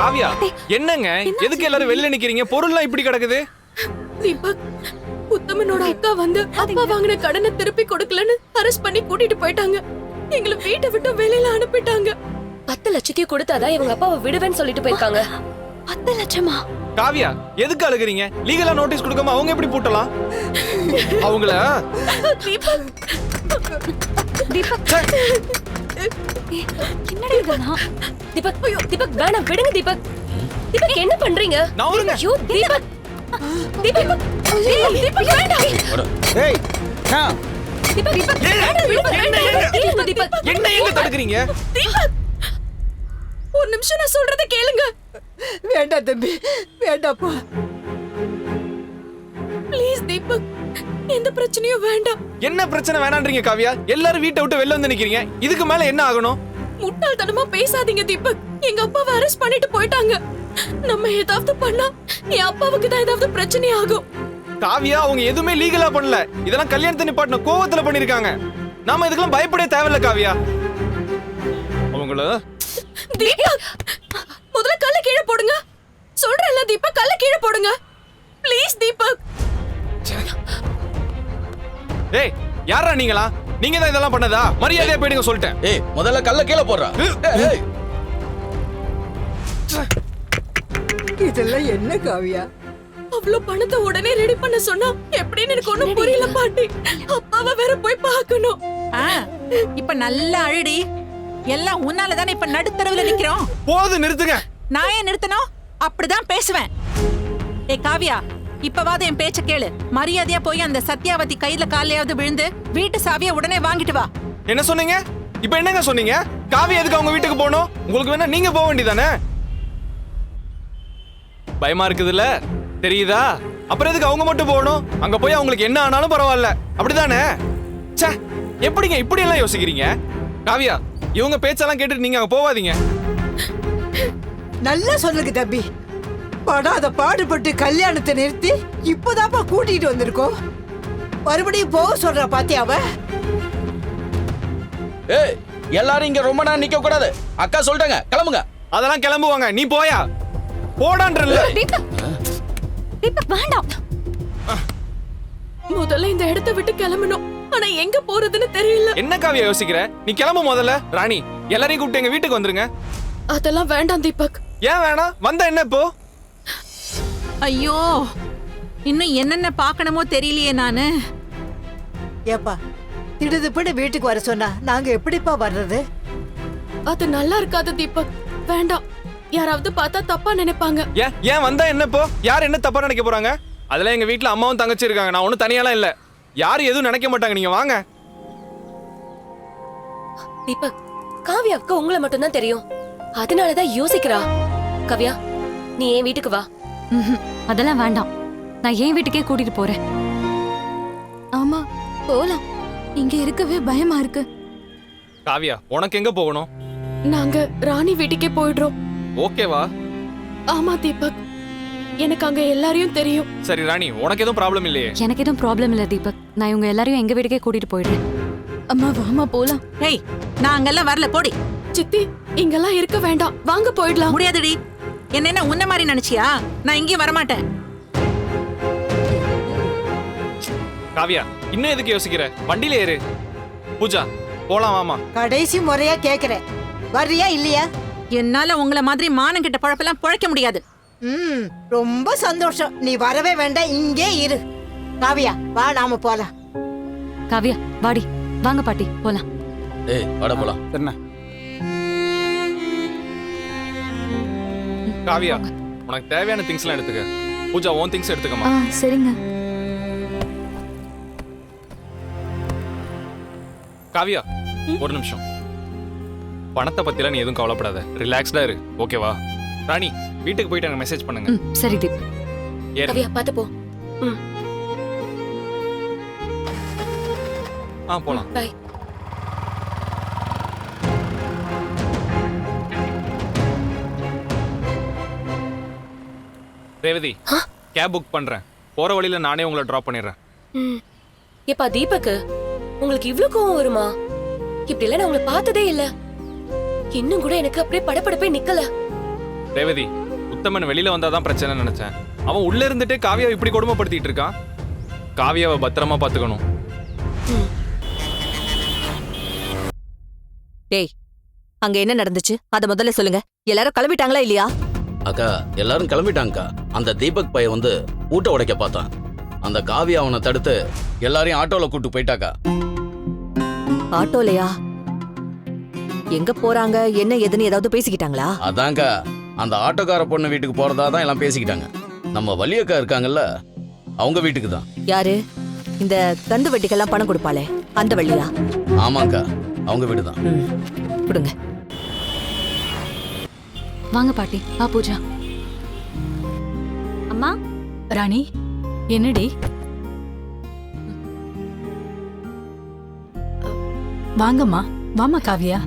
காவியா என்னங்க எதுக்கு எல்லாரும் வெளில நிக்கிறீங்க? பொருள்லாம் இப்படி கிடக்குது. தீபக், உத்தமனோட அக்கா வந்து அப்பா வாங்கின கடனை திருப்பி கொடுக்கலன்னு அரெஸ்ட் பண்ணி கூட்டிட்டு போயிட்டாங்க. எங்களை வீட்டை விட்டு வெளியில அனுப்பிட்டாங்க. 10 லட்சத்தையும் கொடுத்தாதான் இவங்க அப்பாவை விடுவேன்னு சொல்லிட்டு போயிருக்காங்க. 10 லட்சமா? காவியா எதுக்கு அழுகுறீங்க? லீகலா நோட்டீஸ் கொடுக்காம அவங்க எப்படி பூட்டலாம்? அவங்கள தீபக், தீபக் என்னடி இதெல்லாம்? தீபக், தீபக் வேணாம், விடுங்க தீபக். தீபக் என்ன பண்றீங்க? நவுருங்க. ஐயோ தீபக், தீபக், தீபக் வேண்டாம். ஏய் நான் தீபக், தீபக் வேண்டாம், விடுங்க, வேண்டாம். கேளுங்க தீபக். என்ன எங்க தடுக்குறீங்க? தீபக், ஒரு நிமிஷம் நான் சொல்றதை கேளுங்க. வேண்டாம் தம்பி, வேண்டாப்பா. ப்ளீஸ் தீபக், எந்த பிரச்சனையும் வேண்டாம். என்ன பிரச்சனை வேணான்றீங்க காவியா? எல்லாரும் வீட்டை விட்டு வெளில வந்து நிக்கிறீங்க. இதுக்கு மேல என்ன ஆகணும்? முட்டாள்தனமா பேசாதீங்க தீபக். எங்க அப்பாவை அரெஸ்ட் பண்ணிட்டு போயிட்டாங்க. நம்ம ஏதாவது பண்ணா என் அப்பாவுக்கு தான் ஏதாவது பிரச்சனை ஆகும். காவியா அவங்க எதுவுமே லீகலா பண்ணல. இதெல்லாம் கல்யாணத்தை நிப்பாட்டின கோவத்துல பண்ணிருக்காங்க. நாம இதுக்கெல்லாம் பயப்படவே தேவையில்ல காவியா. அவங்கள தீபக், முதல்ல கல்ல கீழே போடுங்க. சொல்றேன்ல தீபக், கல்ல கீழே போடுங்க. ப்ளீஸ் தீபக். ஏய் யாரா நீங்களா? நீங்க தான் இதெல்லாம் பண்ணதா? மரியாதையா போயிடுங்க சொல்லிட்டேன். ஏய் முதல்ல கல்ல கீழ போடுறா. ஏய் இதெல்லாம் என்ன காவியா? அவ்வளவு பணத்தை உடனே ரெடி பண்ண சொன்னா எப்படின்னு எனக்கு ஒண்ணும் புரியல பாட்டி. அப்பாவை வேற போய் பார்க்கணும். இப்ப நல்லா அழுடி. எல்லாம் உன்னால தானே இப்ப நடுத்தரவுல நிக்கிறோம். போது நிறுத்துங்க. நான் ஏன் நிறுத்தணும்? அப்படிதான் பேசுவேன். ஏ காவியா, இப்பவாது என் பேச்ச கேளு. மரியாதையா போய் அந்த சத்யாவதி கையில காலையாவது விழுந்து வீட்டு சாவியை உடனே வாங்கிட்டு வா. என்ன சொன்னீங்க? இப்போ என்னங்க சொன்னீங்க? காவியா எதுக்கு அவங்க வீட்டுக்கு போகணும்? உங்களுக்கு வேணா நீங்க போக வேண்டியதானே? பயமா இருக்குதுல்ல? தெரியுதா? அப்புறம் எதுக்கு அவங்க மட்டும் போகணும்? அங்க போய் அவங்களுக்கு என்ன ஆனாலும் பரவாயில்ல. அப்படிதானே? ச்சே, எப்படிங்க இப்படி எல்லாம் யோசிக்கிறீங்க? காவியா இவங்க பேச்செல்லாம் கேட்டுட்டு நீங்க அங்க போவாதீங்க. நல்லா சொல்லுங்க தம்பி. படாத பாடுபட்டு கல்யாணத்தை நிறுத்தி இப்பதாப்பா கூட்டிட்டு வந்திருக்கோம். மறுபடியும் போக சொல்ற பாத்தியாவ? ஏய் எல்லாரும் இங்க ரொம்ப நேரம் நிக்க கூடாது. அக்கா சொல்லிட்டாங்க கிளம்புங்க. அதெல்லாம் கிளம்புவாங்க. நீ போயா? போடான்றல்ல. தீபக் வேண்டாம். முதல்ல இந்த இடத்தை விட்டு கிளம்பணும். ஆனா எங்க போறதுன்னு தெரியல. என்ன காவியா யோசிக்கிற? நீ கிளம்பு முதல்ல. ராணி எல்லாரையும் கூப்பிட்டு எங்க வீட்டுக்கு வந்துருங்க. அதெல்லாம் வேண்டாம் தீபக். ஏன் வேணாம்? வந்தா என்ன இப்போ? ஐயோ, இன்னும் என்னென்ன பார்க்கணுமோ தெரியலையே நானு. ஏப்பா திடுதுப்படி வீட்டுக்கு வர சொன்னா நாங்க எப்படிப்பா வர்றது? அது நல்லா இருக்காது தீபக். வேண்டாம். யாராவது பார்த்தா தப்பா நினைப்பாங்க. ஏன் வந்தா என்ன இப்போ? யார் என்ன தப்பா நினைக்க போறாங்க? அதெல்லாம் எங்க வீட்ல அம்மாவும் தங்கச்சி இருக்காங்க. நான் ஒன்னும் தனியாலாம் இல்ல. யாரும் எதுவும் நினைக்க மாட்டாங்க. நீங்க வாங்க. தீபக், காவியாவுக்கு உங்களை மட்டும் தான் தெரியும். அதனாலதான் யோசிக்கிறா. காவியா நீ என் வீட்டுக்கு வா. அதெல்லாம் வேண்டாம். நான் என் வீட்டுக்கே கூட்டிட்டு போறேன். ஆமா போலாம். இங்க இருக்கவே பயமா இருக்கு. காவியா உனக்கு எங்க போகணும்? நாங்க ராணி வீட்டுக்கே போயிடுறோம். ஓகேவா? ஆமா தீபக், எனக்கு அங்க எல்லாரையும் தெரியும். சரி ராணி, உனக்கு எதுவும் ப்ராப்ளம் இல்லையே? எனக்கு எதுவும் ப்ராப்ளம் இல்ல தீபக். நான் இவங்க எல்லாரையும் எங்க வீட்டுக்கே கூட்டிட்டு போயிடுறேன். அம்மா வாமா போலாம். ஏய், நான் அங்கெல்லாம் வரல, போடி. சித்தி, இங்கெல்லாம் இருக்க வேண்டாம். வாங்க போயிடலாம். முடியாதுடி. என்ன உன்ன மாதிரி நினைச்சியா? நான் இங்கேயும் வரமாட்டேன். காவியா இன்னும் எதுக்கு யோசிக்கிற? வண்டியில ஏறு. பூஜா போலாம் வாமா. கடைசி முறையா கேக்குறேன், வர்றியா இல்லையா? என்னால உங்களை மாதிரி மானம் கிட்ட பழப்பெல்லாம் பொழைக்க முடியாது. ரொம்ப சந்தோஷம். நீ வரவே வேண்டாம், இங்கே இரு. காவியா வா, நாம போலாம். காவியா வாடி. வாங்க பாட்டி போலாம். ஏய் வாடா போலாம். என்ன காவியா உனக்கு தேவையான திங்ஸ் எல்லாம் எடுத்துக்க. பூஜா உன் திங்ஸ் எடுத்துக்கமா. சரிங்க. காவியா ஒரு நிமிஷம். பணத்தை பத்திலாம் நீ எதுவும் கவலைப்படாத. ரிலாக்ஸ்டா இரு. ஓகேவா? ராணி வீட்டுக்கு போயிட்டு எனக்கு மெசேஜ் பண்ணுங்க. சரி தீப். ஏறு. காவியா பாத்து போ. போலாம். பை. ரேவதி கேப் புக் பண்றேன். போற வழியில நானே உங்களை டிராப் பண்ணிடுறேன். ஏப்பா தீபக், உங்களுக்கு இவ்ளோ கோவம் வருமா? இப்படி எல்லாம் நான் உங்களை பார்த்ததே இல்ல. இன்னும் கூட எனக்கு அப்படியே படபடப்பே நிக்கல. ரேவதி, உத்தமன் வெளியில வந்தாதான் பிரச்சனை நினைச்சேன். அவன் உள்ள இருந்துட்டே காவியாவை இப்படி கொடுமைப்படுத்திட்டு இருக்கான். காவியாவை பத்திரமா பாத்துக்கணும். டேய், அங்க என்ன நடந்துச்சு அத முதல்ல சொல்லுங்க. எல்லாரும் கிளம்பிட்டாங்களா இல்லையா? அக்கா எல்லாரும் கிளம்பிட்டாங்கக்கா. அந்த தீபக் பையன் வந்து ஊட்ட உடைக்க பார்த்தான். அந்த காவியா அவனை தடுத்து எல்லாரையும் ஆட்டோல கூட்டு போயிட்டாக்கா. ஆட்டோலையா? எங்க போறாங்க என்ன ஏதுன்னு ஏதாவது பேசிக்கிட்டாங்களா? அதான்க்கா, அந்த ஆட்டோக்கார பொண்ணு வீட்டுக்கு போறதா தான் எல்லாம் பேசிக்கிட்டாங்க. நம்ம வள்ளியக்கா இருக்காங்கல்ல, அவங்க வீட்டுக்கு தான். யாரு? இந்த கந்து வெட்டிக்கெல்லாம் பணம் கொடுப்பாளே அந்த வள்ளியா? ஆமாக்கா, அவங்க வீடு தான். கொடுங்க. வாங்க பாட்டி. வா பூஜா. அம்மா. ராணி, என்னடி? வாங்கம்மா. வாமா காவியா.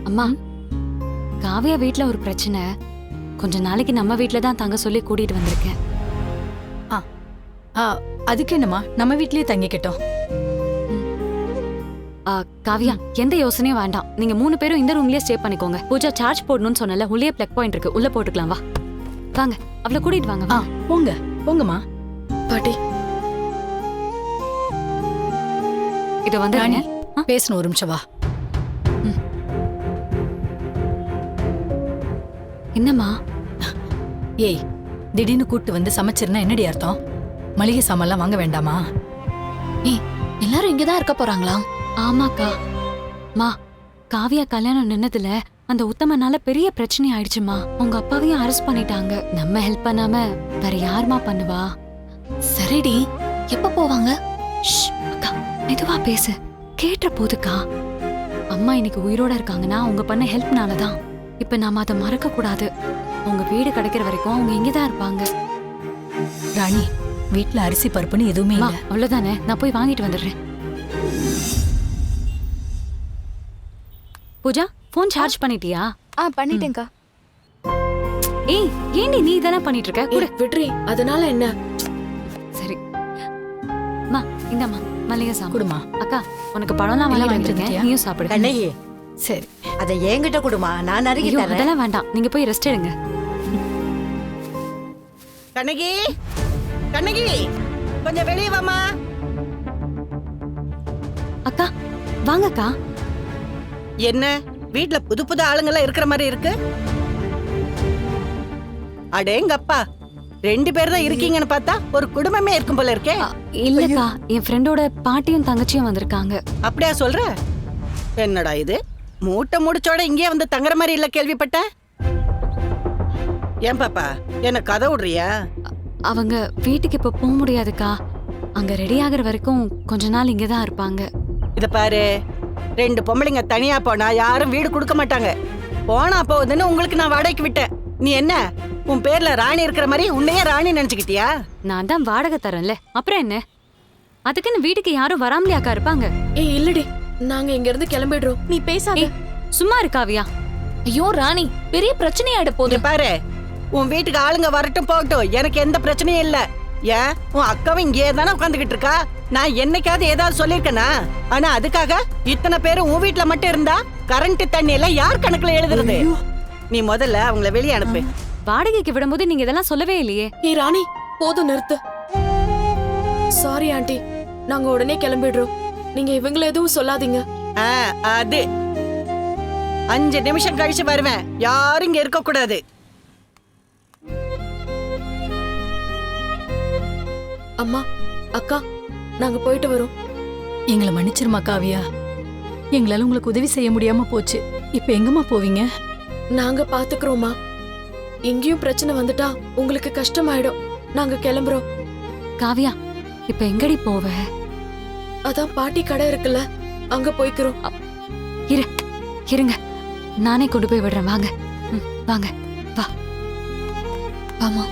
அம்மா, காவியா வீட்ல ஒரு பிரச்சனை. கொஞ்ச நாளைக்கு நம்ம வீட்ல தான் தங்க சொல்லி கூட்டிட்டு வந்திருக்கேன். அதுக்கு என்னம்மா, நம்ம வீட்லயே தங்கிக்கிட்டோம். காவியா, எந்த யோசனையும் வேண்டாம். நீங்க 3 பேரும் இந்த ரூம்லயே ஸ்டே பண்ணிக்கோங்க. பூஜா சார்ஜ் போடணும்னு சொன்னல, உள்ளே பிளக் பாயிண்ட் இருக்கு, உள்ள போட்டுக்கலாம். வா வாங்க, அவளை கூட்டிட்டு வாங்க. போங்க போங்கம்மா. பாட்டி, இத வந்து ராணி, பேசணும் ஒரு நிமிஷம் வா. என்னம்மா? ஏய், திடீர்னு கூட்டு வந்து சமைச்சிருந்தா என்னடி அர்த்தம்? மளிகை சாமான்லாம் வாங்க வேண்டாமா? எல்லாரும் இங்கதான் இருக்க போறாங்களா? ஆமாக்கா. மா, காவியா கல்யாணம் நின்னதுல அந்த உத்தமனால பெரிய பிரச்சனை ஆயிடுச்சுமா. உங்க அப்பாவையும் அரெஸ்ட் பண்ணிட்டாங்க. நம்ம ஹெல்ப் பண்ணாம வேற யாருமா பண்ணுவா? சரிடி, எப்ப போவாங்க? அக்கா, மெதுவா பேசு. கேட்ட போதுக்கா. அம்மா இன்னைக்கு உயிரோட இருக்காங்கன்னா அவங்க பண்ண ஹெல்ப்னாலதான். இப்ப நாம அதை மறக்க கூடாது. உங்க வீடு கிடைக்கிற வரைக்கும் அவங்க இங்கதான் இருப்பாங்க. ராணி, வீட்ல அரிசி பருப்புன்னு எதுவுமே இல்ல. அவ்வளவுதானே, நான் போய் வாங்கிட்டு வந்துடுறேன். பூஜா, போன் சார்ஜ் பண்ணிட்டியா? பண்ணிட்டேன்க்கா. ஏய், ஏண்டி நீ இதெல்லாம் பண்ணிட்டு இருக்க? கூட விட்ரி, அதனால என்ன? சரி மா, இந்தம்மா மல்லிகை சாமி. குடுமா. அக்கா, உனக்கு பழம்லாம் வாங்கி வந்திருக்கேன், நீயும் சாப்பிடு. கண்ணகி, சரி, அதை என்கிட்ட கொடுமா, நான் நறுக்கி ஐயோ, தரேன். அதெல்லாம் வேண்டாம், நீங்க போய் ரெஸ்ட் எடுங்க. கண்ணகி, கண்ணகி, கொஞ்சம் வெளியே வாமா. அக்கா, வாங்கக்கா. என்ன வீட்ல புது புது ஆளுங்கெல்லாம் இருக்கிற மாதிரி இருக்கு? அடேங்கப்பா, 2 பேர் தான் இருக்கீங்கன்னு பார்த்தா ஒரு குடும்பமே இருக்கும் போல இருக்கே. இல்லக்கா, என் ஃப்ரெண்டோட பாட்டியும் தங்கச்சியும் வந்திருக்காங்க. அப்படியா சொல்ற? என்னடா இது, மூட்டை முடிச்சோட இங்கே வந்து தங்குற மாதிரி இல்ல கேள்விப்பட்டேன். ஏன் பாப்பா, என்ன கதை விடுறியா? அவங்க வீட்டுக்கு இப்ப போக முடியாதுக்கா. அங்க ரெடி ஆகுற வரைக்கும் கொஞ்ச நாள் இங்கதான் இருப்பாங்க. இத பாரு, 2 பொம்பளைங்க தனியா போனா யாரும் வீடு கொடுக்க மாட்டாங்க. போனா போகுதுன்னு உங்களுக்கு நான் வாடகைக்கு விட்டேன். நீ என்ன உன் பேர்ல ராணி இருக்கிற மாதிரி உன்னையே ராணி நினைச்சுக்கிட்டியா? நான் தான் வாடகை தரேன்ல, அப்புறம் என்ன? அதுக்குன்னு வீட்டுக்கு யாரும் வராமலையாக்கா இருப்பாங்க? ஏய் இல்லடி, நாங்க இங்க இருந்து கிளம்பிடுறோம். நீ பேசாத. சும்மா இருக்காவியா? ஐயோ ராணி, பெரிய பிரச்சனையாயிட போகுது. இத பாரு, உன் வீட்டுக்கு ஆளுங்க வரட்டும் போகட்டும், எனக்கு எந்த பிரச்சனையும் இல்ல. ஏன் உன் அக்காவும் இங்கே தானே உட்காந்துக்கிட்டு இருக்கா? நான் என்னைக்காவது ஏதாவது சொல்லிருக்கேனா? ஆனா அதுக்காக இத்தனை பேரும் உன் வீட்டுல மட்டும் இருந்தா கரண்ட் தண்ணி எல்லாம் யார் கணக்குல எழுதுறது? நீ முதல்ல அவங்கள வெளியே அனுப்பு. வாடகைக்கு விடும்போது நீங்க இதெல்லாம் சொல்லவே இல்லையே. ஏய் ராணி, போதும் நிறுத்து. சாரி ஆண்டி, நாங்க உடனே கிளம்பிடுறோம். நீங்க இவங்கள எதுவும் சொல்லாதீங்க. அது 5 நிமிஷம் கழிச்சு வருவேன். யாரும் இங்க இருக்க கூடாது. அம்மா, அக்கா, நாங்க போயிட்டு வரோம். எங்களை மன்னிச்சிருமா காவியா. எங்களால உங்களுக்கு உதவி செய்ய முடியாம போச்சு. இப்ப எங்கம்மா போவீங்க? நாங்க பாத்துக்கிறோமா. எங்கேயும் பிரச்சனை வந்துட்டா உங்களுக்கு கஷ்டமாயிடும். நாங்க கிளம்புறோம். காவியா, இப்ப எங்கடி போவ? அதான் பாட்டி கடை இருக்குல்ல, அங்க போய்க்கிறோம். இருங்க, நானே கொண்டு போய் விடுறேன். வாங்க, வாங்க, வா. ஆமா.